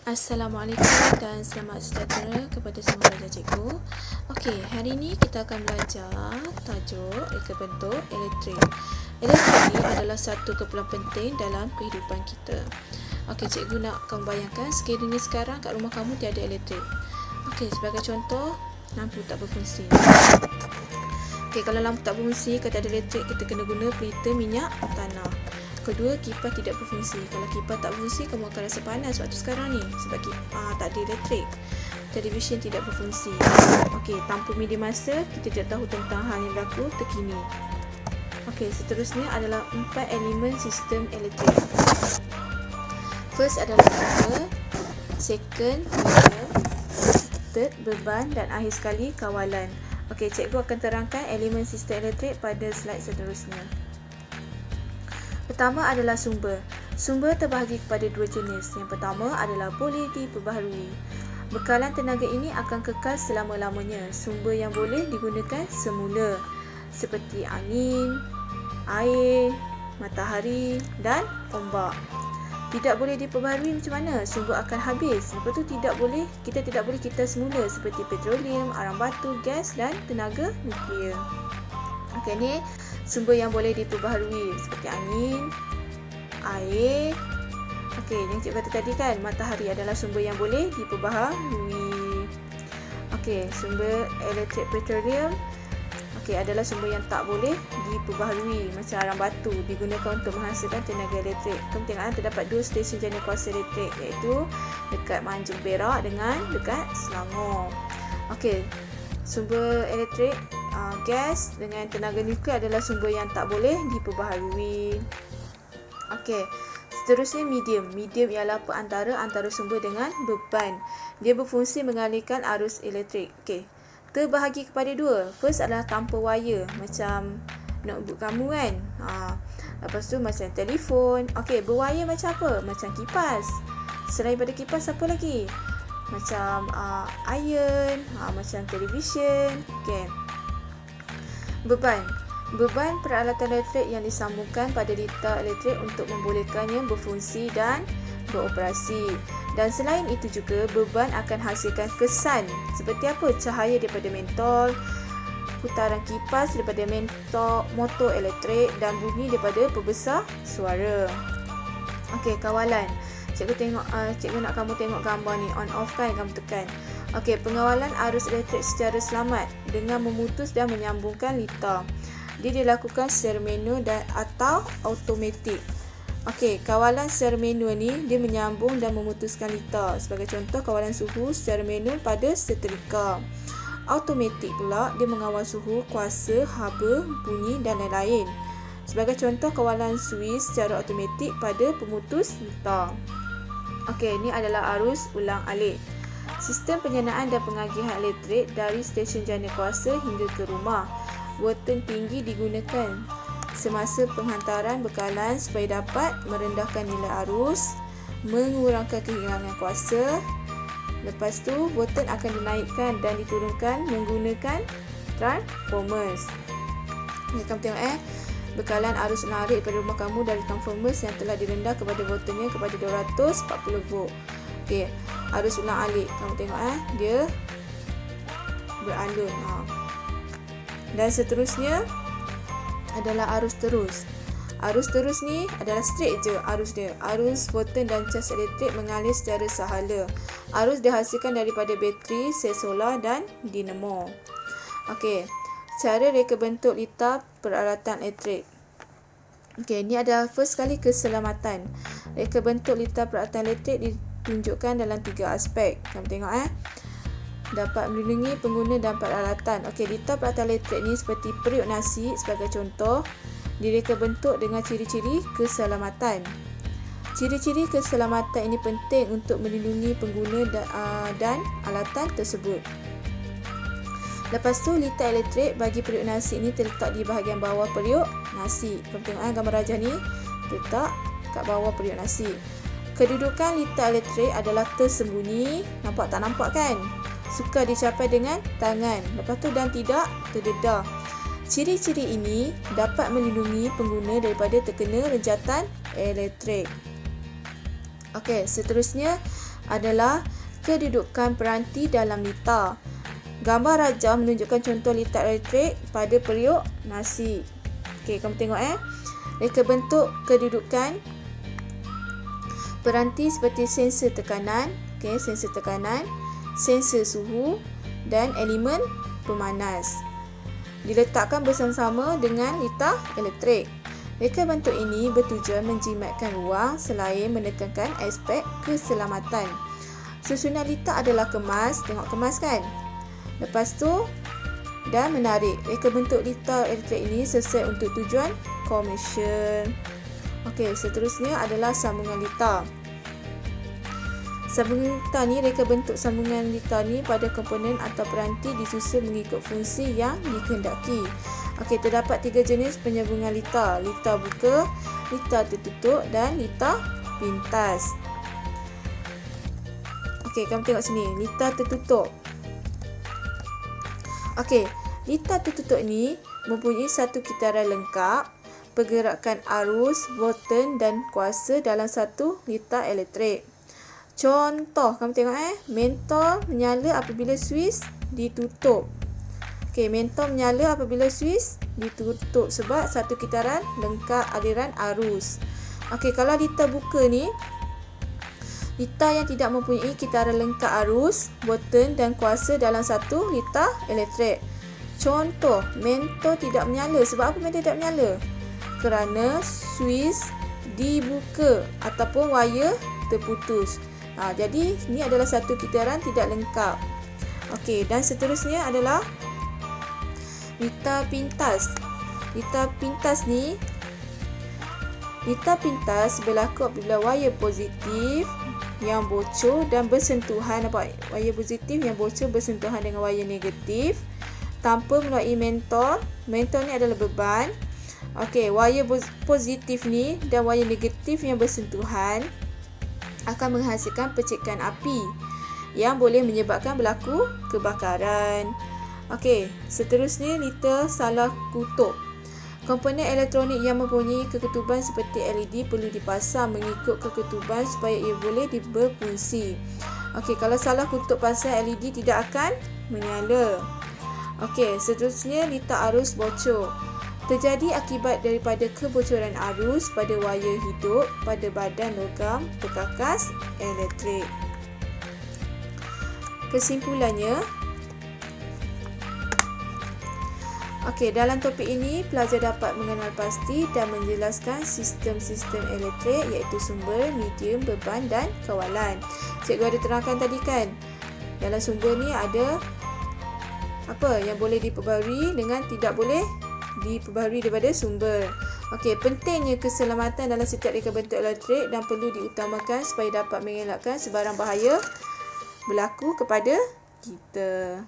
Assalamualaikum dan selamat sejahtera kepada semua pelajar cikgu. Okey, hari ini kita akan belajar tajuk reka bentuk elektrik. Elektrik ini adalah satu keperluan penting dalam kehidupan kita. Okey, cikgu nak kamu bayangkan sekiranya sekarang kat rumah kamu tiada elektrik. Okey, sebagai contoh, lampu tak berfungsi. Okey, kalau lampu tak berfungsi, kalau tak ada elektrik, kita kena guna pelita minyak tanah. Kedua, kipas tidak berfungsi. Kalau kipas tak berfungsi, kamu akan rasa panas waktu sekarang ni sebab tak ada elektrik. Televisyen tidak berfungsi. Okey, tanpa media masa, kita tidak tahu tentang hal yang berlaku terkini. Okey, seterusnya adalah 4 elemen sistem elektrik. First adalah sumber, second, medium, third, beban dan akhir sekali kawalan. Okey, cikgu akan terangkan elemen sistem elektrik pada slide seterusnya. Pertama adalah sumber. Sumber terbahagi kepada dua jenis. Yang pertama adalah boleh diperbaharui. Bekalan tenaga ini akan kekal selama-lamanya. Sumber yang boleh digunakan semula seperti angin, air, matahari dan ombak. Tidak boleh diperbaharui macam mana? Sumber akan habis. Lepas tu kita tidak boleh cipta semula seperti petroleum, arang batu, gas dan tenaga nuklear. Okey, ni sumber yang boleh diperbaharui seperti angin, air. Okey, yang cikgu kata tadi kan, matahari adalah sumber yang boleh diperbaharui. Okey, sumber elektrik petroleum adalah sumber yang tak boleh diperbaharui, macam arang batu digunakan untuk menghasilkan tenaga elektrik. Kamu tengok terdapat dua stesen jana kuasa elektrik, iaitu dekat Manjung Perak dengan dekat Selangor. Okey, sumber elektrik gas dengan tenaga nuklear adalah sumber yang tak boleh diperbaharui. Okey, seterusnya medium. Medium ialah perantara antara sumber dengan beban. Dia berfungsi mengalihkan arus elektrik. Okey, terbahagi kepada dua. First adalah tanpa wire, macam notebook kamu kan. Lepas tu macam telefon. Okey, berwire macam apa? Macam kipas. Selain pada kipas, apa lagi? Macam iron, macam televisyen. Okey. Beban. Beban peralatan elektrik yang disambungkan pada litar elektrik untuk membolehkannya berfungsi dan beroperasi. Dan selain itu juga, beban akan hasilkan kesan seperti apa? Cahaya daripada mentol, putaran kipas daripada motor elektrik dan bunyi daripada pembesar suara. Okey, kawalan. Cikgu nak kamu tengok gambar ni, on off kan, kamu tekan. Okey, pengawalan arus elektrik secara selamat dengan memutus dan menyambungkan litar. Dia dilakukan secara manual atau automatik. Okey, kawalan secara manual ni dia menyambung dan memutuskan litar. Sebagai contoh, kawalan suhu secara manual pada setrika. Automatik pula dia mengawal suhu, kuasa, haba, bunyi dan lain-lain. Sebagai contoh, kawalan suis secara automatik pada pemutus litar. Okey, ini adalah arus ulang alik. Sistem penyanaan dan pengagihan elektrik dari stesen jana kuasa hingga ke rumah. Volten tinggi digunakan semasa penghantaran bekalan supaya dapat merendahkan nilai arus, mengurangkan kehilangan kuasa. Lepas tu, volten akan dinaikkan dan diturunkan menggunakan transformers. Ni kamu tengok bekalan arus menarik pada rumah kamu dari transformers yang telah direndah kepada voltennya kepada 240 volt. Okey, arus ulang alik. Kamu tengok dia beralun. Dan seterusnya adalah arus terus. Arus terus ni adalah straight je arus dia. Arus volten dan cas elektrik mengalir secara sahala. Arus dihasilkan daripada bateri, sel solar dan dinamo. Okey, cara reka bentuk litar peralatan elektrik. Okey, ni adalah first kali keselamatan. Reka bentuk litar peralatan elektrik ditunjukkan dalam 3 aspek. Kamu tengok dapat melindungi pengguna dan peralatan. Okey, litar peralatan elektrik ni seperti periuk nasi sebagai contoh, direka bentuk dengan ciri-ciri keselamatan. Ciri-ciri keselamatan ini penting untuk melindungi pengguna dan alatan tersebut. Lepas tu, litar elektrik bagi periuk nasi ini terletak di bahagian bawah periuk nasi. Kamu tengok gambar rajah ni terletak kat bawah periuk nasi. Kedudukan litar elektrik adalah tersembunyi. Nampak tak nampak kan? Sukar dicapai dengan tangan. Lepas tu, dan tidak terdedah. Ciri-ciri ini dapat melindungi pengguna daripada terkena rejatan elektrik. Okey, seterusnya adalah kedudukan peranti dalam litar. Gambar rajah menunjukkan contoh litar elektrik pada periuk nasi. Okey, kamu tengok reka bentuk kedudukan peranti seperti sensor tekanan, sensor tekanan, sensor suhu dan elemen pemanas. Diletakkan bersama-sama dengan litar elektrik. Reka bentuk ini bertujuan menjimatkan ruang selain menekankan aspek keselamatan. Susunan litar adalah kemas, tengok kemas kan? Lepas tu, dan menarik. Reka bentuk litar elektrik ini sesuai untuk tujuan komersial. Okey, seterusnya adalah sambungan litar. Sambungan litar ni, reka bentuk sambungan litar ni pada komponen atau peranti disusun mengikut fungsi yang dikehendaki. Okey, terdapat 3 jenis penyambungan litar. Litar buka, litar tertutup dan litar pintas. Okey, kamu tengok sini, litar tertutup. Okey, litar tertutup ni mempunyai satu kitaran lengkap, pergerakan arus, volten dan kuasa dalam satu litar elektrik. Contoh, kamu tengok mentol menyala apabila suis ditutup. Okey, mentol menyala apabila suis ditutup sebab satu kitaran lengkap aliran arus. Okey, kalau litar buka ni, litar yang tidak mempunyai kitaran lengkap arus, volten dan kuasa dalam satu litar elektrik. Contoh, mentol tidak menyala. Sebab apa mentol tidak menyala? Kerana suis dibuka ataupun wire terputus. Jadi ini adalah satu kitaran tidak lengkap. Okey, dan seterusnya adalah litar pintas. Litar pintas ni, litar pintas berlaku apabila wire positif yang bocor dan bersentuhan, wire positif yang bocor bersentuhan dengan wire negatif tanpa melalui mentol. Mentol ni adalah beban. Okey, wire positif ni dan wire negatif yang bersentuhan akan menghasilkan percikan api yang boleh menyebabkan berlaku kebakaran. Okey, seterusnya litar salah kutub. Komponen elektronik yang mempunyai keketuban seperti LED perlu dipasang mengikut keketuban supaya ia boleh berfungsi. Okey, kalau salah kutub pasang LED tidak akan menyala. Okey, seterusnya litar arus bocor. Terjadi akibat daripada kebocoran arus pada wire hidup pada badan logam perkakas elektrik. Kesimpulannya, dalam topik ini pelajar dapat mengenal pasti dan menjelaskan sistem-sistem elektrik iaitu sumber, medium, beban dan kawalan. Cikgu ada terangkan tadi kan, dalam sumber ni ada apa yang boleh diperbaharui dengan tidak boleh diperbaharui daripada sumber. Pentingnya keselamatan dalam setiap reka bentuk elektrik dan perlu diutamakan supaya dapat mengelakkan sebarang bahaya berlaku kepada kita.